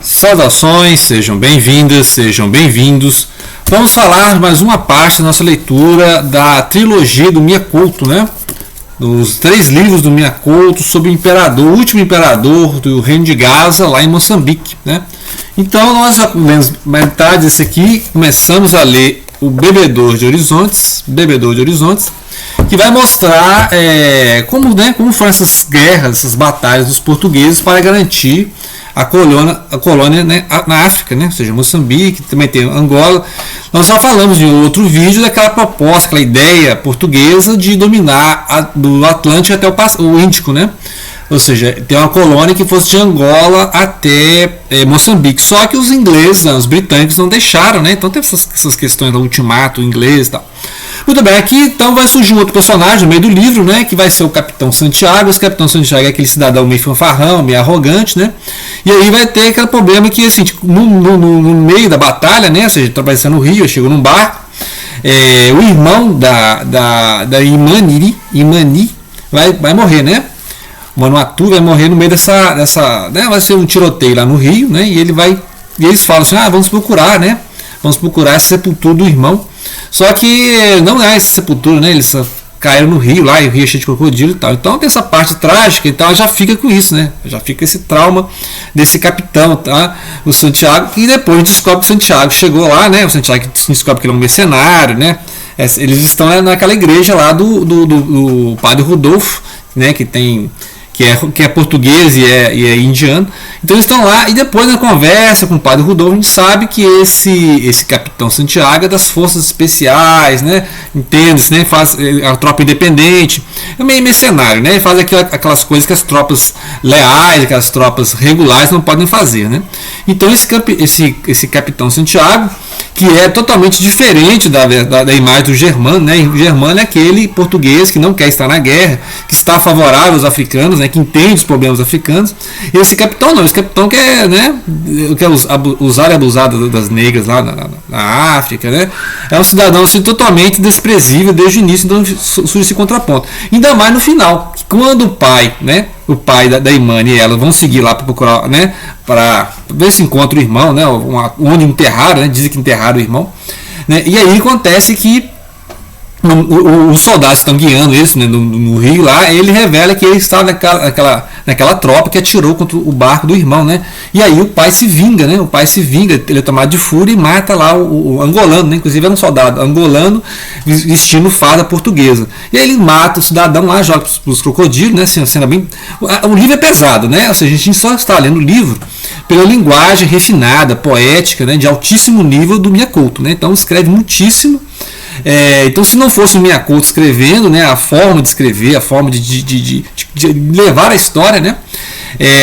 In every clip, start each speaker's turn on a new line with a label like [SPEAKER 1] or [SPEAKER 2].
[SPEAKER 1] Saudações, sejam bem-vindas, sejam bem-vindos. Vamos falar mais uma parte da nossa leitura da trilogia do Miyakouto, né? Dos 3 livros do Miyakouto sobre o imperador, o último imperador do reino de Gaza, lá em Moçambique, né? Então nós já lemos metade desse aqui, começamos a ler o Bebedor de Horizontes, que vai mostrar como foram essas guerras, essas batalhas dos portugueses para garantir a colônia, né, na África, né, ou seja, Moçambique, também tem Angola. Nós já falamos em outro vídeo daquela proposta, aquela ideia portuguesa de dominar do Atlântico até o Índico, né? Ou seja, ter uma colônia que fosse de Angola até Moçambique. Só que os ingleses, os britânicos não deixaram, né? Então tem essas questões do ultimato inglês e tal. Muito bem, aqui então vai surgir um outro personagem no meio do livro, né, que vai ser o Capitão Santiago. O Capitão Santiago é aquele cidadão meio fanfarrão, meio arrogante, né? E aí vai ter aquele problema que, assim, no meio da batalha, né, ou seja, atravessando o rio, chegou num barco, o irmão da Imani vai morrer, né? O Manuatu vai morrer no meio dessa né, vai ser um tiroteio lá no rio, né? E eles falam assim, vamos procurar, né? Vamos procurar essa sepultura do irmão. Só que não é essa sepultura, né? Eles caíram no rio lá, e o rio é cheio de crocodilo e tal. Então tem essa parte trágica, então já fica com isso, né? Já fica esse trauma desse capitão, tá? O Santiago, e depois a gente descobre que o Santiago chegou lá, né? O Santiago descobre que ele é um mercenário, né? Eles estão naquela igreja lá do padre Rodolfo, né? Que é português e é indiano. Então eles estão lá, e depois na conversa com o padre Rodolfo a gente sabe que esse capitão Santiago é das forças especiais, né? Entende-se, né? Faz a tropa independente, é meio mercenário, né? Ele faz aquelas coisas que as tropas leais, que as tropas regulares não podem fazer, né? Então esse capitão Santiago, que é totalmente diferente da imagem do Germano, né? O Germano é aquele português que não quer estar na guerra, que está favorável aos africanos, né? Que entende os problemas africanos. Esse capitão não, esse capitão quer, né? Quer usar e abusar das negras lá na África, né? É um cidadão assim, totalmente desprezível desde o início, então surge esse contraponto. Ainda mais no final, quando o pai, né? O pai da Imani e ela vão seguir lá para procurar, né? Para ver se encontra o irmão, né? Onde enterraram, né? Dizem que enterraram o irmão, né? E aí acontece que os soldados estão guiando eles, né, no rio lá. Ele revela que ele está naquela tropa que atirou contra o barco do irmão, né? E aí o pai se vinga, né? Ele é tomado de fúria e mata lá o angolano, né? Inclusive era um soldado angolano vestindo farda portuguesa. E aí ele mata o cidadão lá, joga para os crocodilos, né? Assim, cena bem... O livro é pesado, né? Ou seja, a gente só está lendo o livro pela linguagem refinada, poética, né? De altíssimo nível do Miyakouto, né? Então escreve muitíssimo. Então, se não fosse o Miyakouto escrevendo, né, a forma de escrever, a forma de levar a história, né,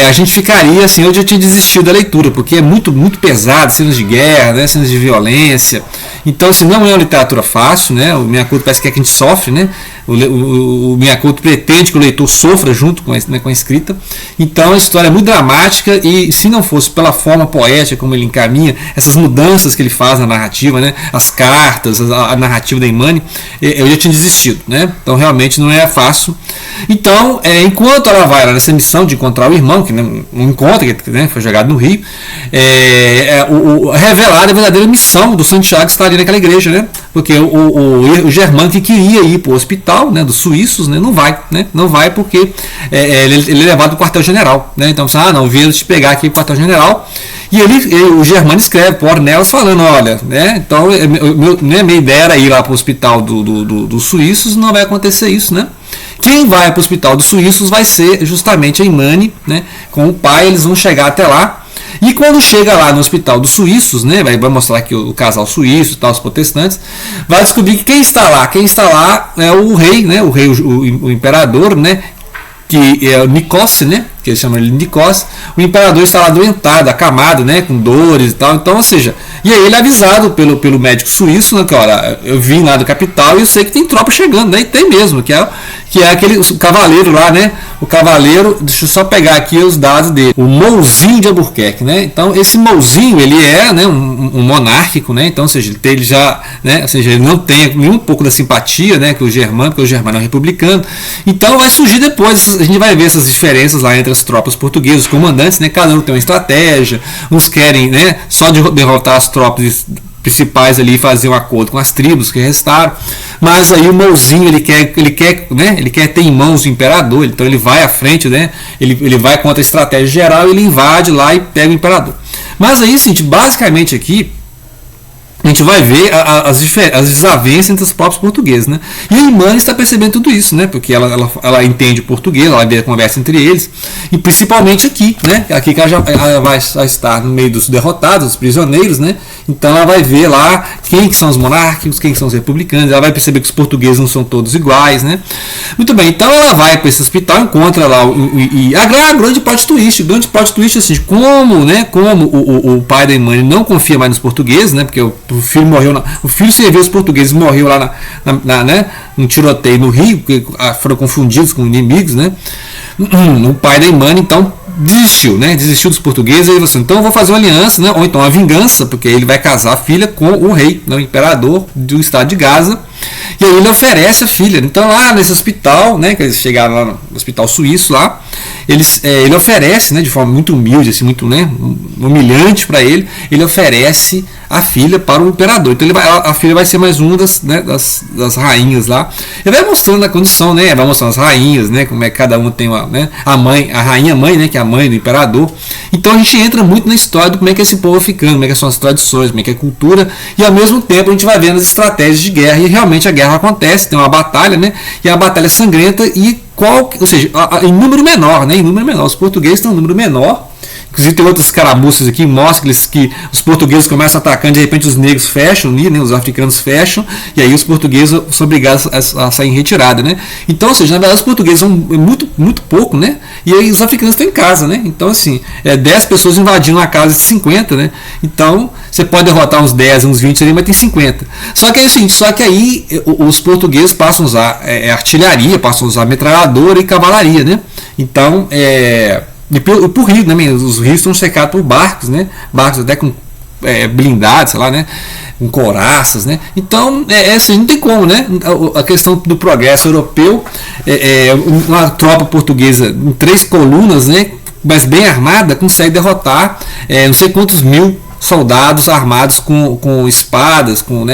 [SPEAKER 1] a gente ficaria assim, eu já tinha desistido da leitura, porque é muito, muito pesado, cenas de guerra, né, cenas de violência. Então, assim, não é uma literatura fácil, né, o Miyakouto parece que é que a gente sofre, né, o Miyakouto pretende que o leitor sofra junto com a escrita. Então a história é muito dramática, e se não fosse pela forma poética como ele encaminha, essas mudanças que ele faz na narrativa, né, as cartas, a narrativa da Imani, eu já tinha desistido, né? Então realmente não é fácil. Então, enquanto ela vai nessa missão de encontrar o irmão, que não encontra, que, né, foi jogado no rio, revelar a verdadeira missão do Santiago estar ali naquela igreja, né? Porque o Germano, que queria ir para o hospital, né, dos suíços, né, não vai porque ele é levado para o quartel-general, né? Então, não, vieram te pegar aqui para o quartel-general. E o Germano escreve para o Ornelas falando, olha, né, então minha ideia era ir lá para o hospital dos suíços, não vai acontecer isso, né? Quem vai para o hospital dos suíços vai ser justamente a Imani, né, com o pai. Eles vão chegar até lá, e quando chega lá no hospital dos suíços, né, vai mostrar que o casal suíço, os protestantes, vai descobrir que quem está lá é o rei, né, o imperador, né, que é o Nicóssi, né, que eles chamam ele de Nicóssi. O imperador está lá adoentado, acamado, né, com dores e tal. Então, ou seja, e aí ele é avisado pelo médico suíço, né, que olha, eu vim lá do capital e eu sei que tem tropa chegando, né, e tem mesmo, que é aquele cavaleiro lá, né, o cavaleiro, deixa eu só pegar aqui os dados dele, o Mouzinho de Albuquerque, né. Então esse Mouzinho, ele é, né, um monárquico, né, então, ou seja, ele já, né, ou seja, ele não tem nenhum pouco da simpatia, né, que o Germano, porque o Germano é um republicano. Então vai surgir depois, a gente vai ver essas diferenças lá entre das tropas portuguesas, os comandantes, né, cada um tem uma estratégia, uns querem, né, só derrotar as tropas principais ali e fazer um acordo com as tribos que restaram, mas aí o Mouzinho ele quer ter em mãos o imperador, então ele vai à frente, né, ele vai contra a estratégia geral, ele invade lá e pega o imperador. Mas aí, sim, basicamente aqui a gente vai ver as desavenças entre os próprios portugueses, né? E a Imani está percebendo tudo isso, né? Porque ela entende o português, ela vê a conversa entre eles, e principalmente aqui, né? Aqui que ela vai estar no meio dos derrotados, dos prisioneiros, né? Então ela vai ver lá quem que são os monárquicos, quem que são os republicanos, ela vai perceber que os portugueses não são todos iguais, né? Muito bem, então ela vai para esse hospital, encontra lá a grande plot twist, assim, de como, né? Como o pai da Imani não confia mais nos portugueses, né? Porque o filho morreu, o filho serviu os portugueses, morreu lá né, num tiroteio no Rio, porque foram confundidos com inimigos, né? O pai da Imani então desistiu dos portugueses, e ele falou assim, então eu vou fazer uma aliança, né? Ou então uma vingança, porque ele vai casar a filha com o rei, né, o imperador do estado de Gaza, e aí ele oferece a filha. Então lá nesse hospital, né, que eles chegaram lá no hospital suíço lá, ele oferece, né, de forma muito humilde, assim, muito, né, humilhante para ele oferece a filha para o imperador. Então a filha vai ser mais uma das das rainhas lá. Ele vai mostrando a condição, né, vai mostrando as rainhas, né, como é que cada uma tem uma, né, a rainha mãe, né, que é a mãe do imperador. Então a gente entra muito na história de como é que esse povo ficando, como é que são as tradições, como é que é a cultura, e ao mesmo tempo a gente vai vendo as estratégias de guerra, e realmente a guerra acontece, tem uma batalha, né, e a batalha é sangrenta, e ou seja, em número menor, né, os portugueses têm um número menor. Inclusive tem outras caramuças aqui, mostra que os portugueses começam atacando, de repente os negros fecham, né, os africanos fecham, e aí os portugueses são obrigados a sair em retirada, né? Então, ou seja, na verdade os portugueses são muito pouco, né? E aí os africanos estão em casa, né? Então, assim, 10 pessoas invadindo a casa de 50, né? Então, você pode derrotar uns 10, uns 20 ali, mas tem 50. Só que aí os portugueses passam a usar artilharia, passam a usar metralhadora e cavalaria, né? Então, e por rio, né? Os rios estão cercados por barcos, né? Barcos até com blindados, sei lá, né? Com couraças, né? Então, assim, não tem como, né? A questão do progresso europeu, uma tropa portuguesa em 3 colunas, né? Mas bem armada, consegue derrotar não sei quantos mil soldados armados com espadas, com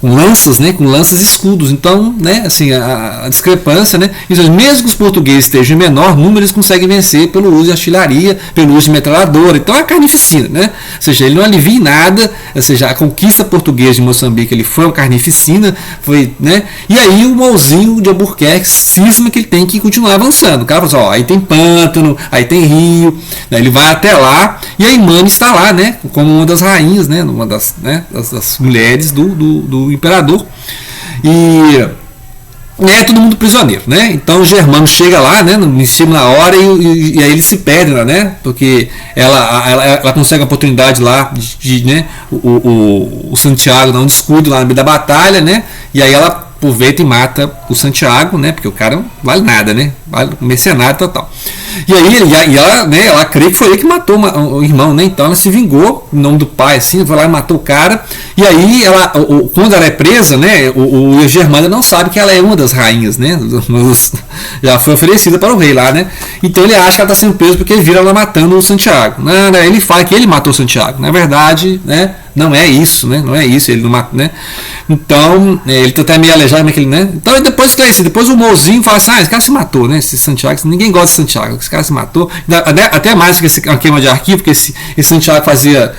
[SPEAKER 1] lanças, né, com lanças e escudos. Então, né, assim, a discrepância, né, mesmo que os portugueses estejam em menor número, eles conseguem vencer pelo uso de artilharia, pelo uso de metralhadora. Então é carnificina, né? Ou seja, ele não alivia em nada, ou seja, a conquista portuguesa de Moçambique ele foi uma carnificina, foi, né? E aí o Mouzinho de Albuquerque cisma que ele tem que continuar avançando. O cara fala assim, aí tem pântano, aí tem rio, né, ele vai até lá, e a Imani está lá, né, como uma das rainhas, né, uma das mulheres do imperador, e é todo mundo prisioneiro, né? Então o Germano chega lá, né, em cima na hora, e aí ele se perde lá, né? Porque ela consegue a oportunidade lá de né, o Santiago dá um descuido lá no meio da batalha, né? E aí ela aproveita e mata o Santiago, né? Porque o cara não vale nada, né? Vale mercenário total. E aí ela crê que foi ele que matou o irmão, né? Então ela se vingou em nome do pai, assim, foi lá e matou o cara. E aí quando ela é presa, né? O Germano não sabe que ela é uma das rainhas, né? Já foi oferecida para o rei lá, né? Então ele acha que ela está sendo presa porque ele vira ela matando o Santiago. Ele fala que ele matou o Santiago. Na verdade, né? Não é isso, né? Não é isso, ele não mata, né? Então, ele tá até meio aleijado, né? Então, depois o Mouzinho fala assim, esse cara se matou, né? Esse Santiago, ninguém gosta de Santiago, esse cara se matou. Até mais que uma queima de arquivo, porque esse Santiago fazia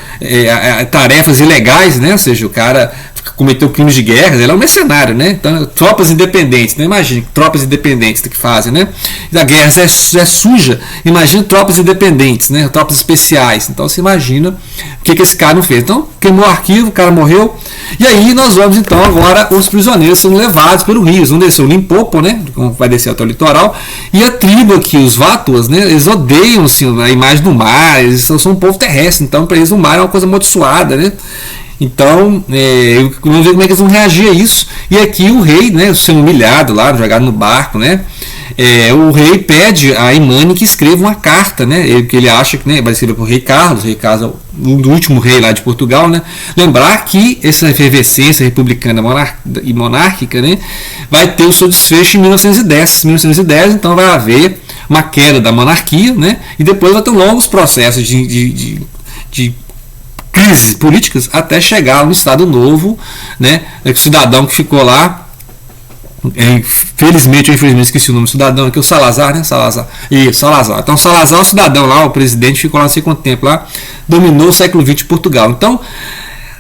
[SPEAKER 1] tarefas ilegais, né? Ou seja, o cara cometeu crimes de guerra, ele é um mercenário, né? Então, tropas independentes, né? Imagina, tropas independentes que fazem, né? A guerra já é suja, imagina tropas independentes, né? Tropas especiais. Então, você imagina o que esse cara não fez. Então, queimou o arquivo, o cara morreu. E aí nós vamos, então, agora, os prisioneiros são levados pelo rio. Eles vão descer o Limpopo, né? Vai descer até o litoral. E a tribo aqui, os Vátuas, né? Eles odeiam, assim, a imagem do mar. Eles são um povo terrestre. Então, para eles, o mar é uma coisa amaldiçoada, né? Então, vamos ver como é que eles vão reagir a isso. E aqui o rei, né, sendo humilhado lá, jogado no barco, né, o rei pede a Imani que escreva uma carta, né, que ele acha que, né, vai escrever para o rei Carlos é o último rei lá de Portugal, né. Lembrar que essa efervescência republicana e monárquica, né, vai ter o seu desfecho em 1910, então vai haver uma queda da monarquia, né, e depois vai ter longos processos de crises políticas até chegar no Estado Novo, né? O cidadão que ficou lá, felizmente ou infelizmente esqueci o nome do cidadão aqui, o Salazar, né? Salazar. Então Salazar, o cidadão lá, o presidente, ficou lá não sei quanto tempo lá, dominou o século XX de Portugal. Então,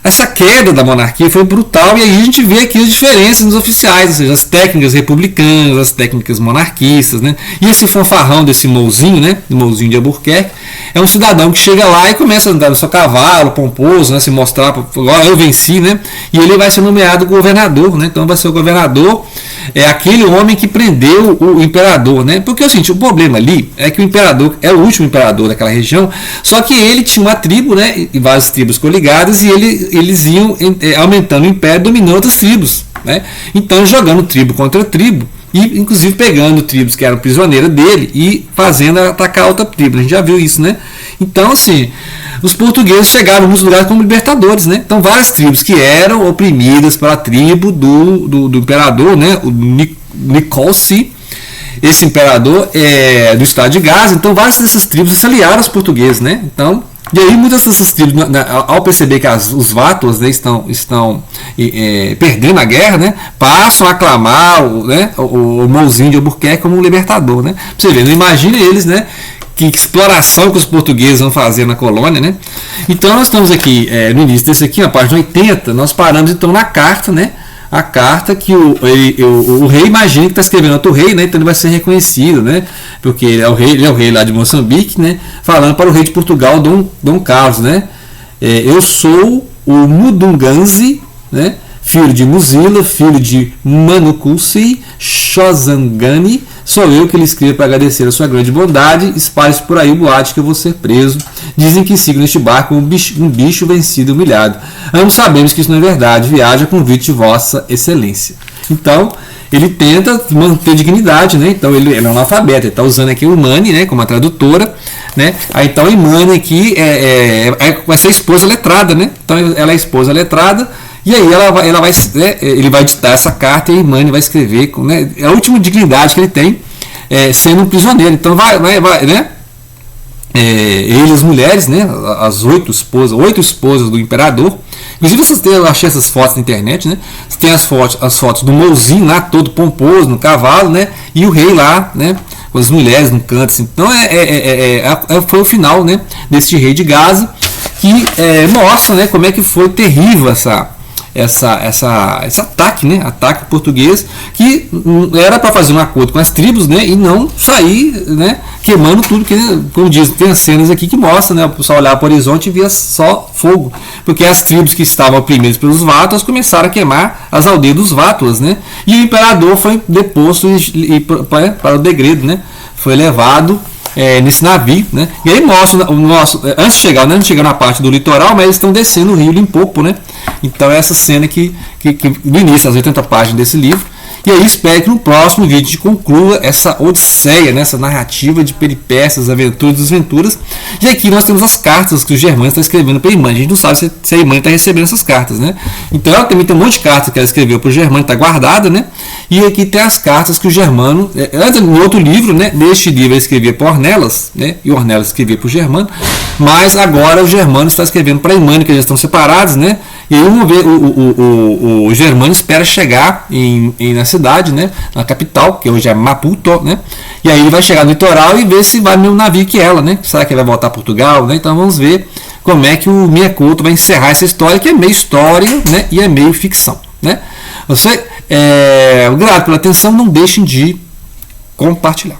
[SPEAKER 1] essa queda da monarquia foi brutal, e aí a gente vê aqui as diferenças nos oficiais, ou seja, as técnicas republicanas, as técnicas monarquistas, né? E esse fanfarrão desse Mouzinho, né? Do Mouzinho de Albuquerque, é um cidadão que chega lá e começa a andar no seu cavalo, pomposo, né? Se mostrar, agora eu venci, né? E ele vai ser nomeado governador, né? Então vai ser o governador, aquele homem que prendeu o imperador, né? Porque o problema ali é que o imperador é o último imperador daquela região, só que ele tinha uma tribo, né? E várias tribos coligadas, e eles iam aumentando o império, dominando outras tribos, né? Então jogando tribo contra tribo, e inclusive pegando tribos que eram prisioneiras dele e fazendo atacar outra tribo. A gente já viu isso, né? Então, assim, os portugueses chegaram em muitos lugares como libertadores, né? Então, várias tribos que eram oprimidas pela tribo do imperador, né? O Nicosi, esse imperador do estado de Gaza. Então, várias dessas tribos se aliaram aos portugueses, né? Então, e aí muitas dessas tribos, ao perceber que os vátuas, né, estão perdendo a guerra, né, passam a aclamar o Mouzinho de Albuquerque como um libertador, né? Pra você ver, não imagina eles, né, que exploração que os portugueses vão fazer na colônia, né? Então nós estamos aqui no início desse aqui, na página 80, nós paramos então na carta, né? A carta que o rei imagina que está escrevendo outro rei, né? Então ele vai ser reconhecido, né? Porque ele é o rei lá de Moçambique, né? Falando para o rei de Portugal, Dom Carlos, né? Eu sou o Mudunganzi, né? Filho de Muzila, filho de Manukusi, Xozangani, sou eu que lhe escrevo para agradecer a sua grande bondade. Espalhe-se por aí o boate que eu vou ser preso. Dizem que sigo neste barco um bicho vencido e humilhado. Ambos sabemos que isso não é verdade. Viaja a convite de vossa excelência. Então, ele tenta manter dignidade, né? Então, ele é um analfabeto. Ele está usando aqui o Imani, né, como a tradutora, né? Aí, então, a Imani aqui vai ser a esposa letrada, né? Então, ela é a esposa letrada. E aí ele vai ditar essa carta e a Imani vai escrever, né? É a última dignidade que ele tem, sendo um prisioneiro. Então vai, né? Ele e as mulheres, né? As 8 esposas do imperador. Inclusive eu achei essas fotos na internet, né? Você tem as fotos do Mouzinho lá, todo pomposo, no cavalo, né? E o rei lá, né? Com as mulheres no canto. Assim. Então foi o final, né? Deste rei de Gaza, que mostra, né? Como é que foi terrível esse ataque, né? Ataque português, que era para fazer um acordo com as tribos, né? E não sair, né? Queimando tudo, que, como diz, tem cenas aqui que mostram, né? O pessoal olhar para o horizonte e via só fogo, porque as tribos que estavam oprimidas pelos vátuas começaram a queimar as aldeias dos vátuas, né? E o imperador foi deposto para o degredo, né? Foi levado nesse navio, né? E aí mostra antes de chegar na parte do litoral, mas eles estão descendo o rio Limpopo, né? Então essa cena que no início, as 80 páginas desse livro. E aí espero que no próximo vídeo a gente conclua essa odisseia, né? Essa narrativa de peripécias, aventuras, desventuras. E aqui nós temos as cartas que o Germano está escrevendo para a Imani. A gente não sabe se a Imani está recebendo essas cartas, né? Então ela também tem um monte de cartas que ela escreveu para o Germano, está guardada, né? E aqui tem as cartas que o Germano, antes no outro livro, né? Neste livro ele escrevia para Ornelas, né? E Ornelas escrevia para o Germano. Mas agora o Germano está escrevendo para a Imani, que eles estão separados, né? E aí vamos ver, o Germano espera chegar na cidade, né? Na capital, que hoje é Maputo, né? E aí ele vai chegar no litoral e ver se vai no mesmo navio que ela, né? Será que ele vai voltar a Portugal, né? Então vamos ver como é que o Minha Couto vai encerrar essa história, que é meio história, né? E é meio ficção, né? Grato pela atenção, não deixem de compartilhar.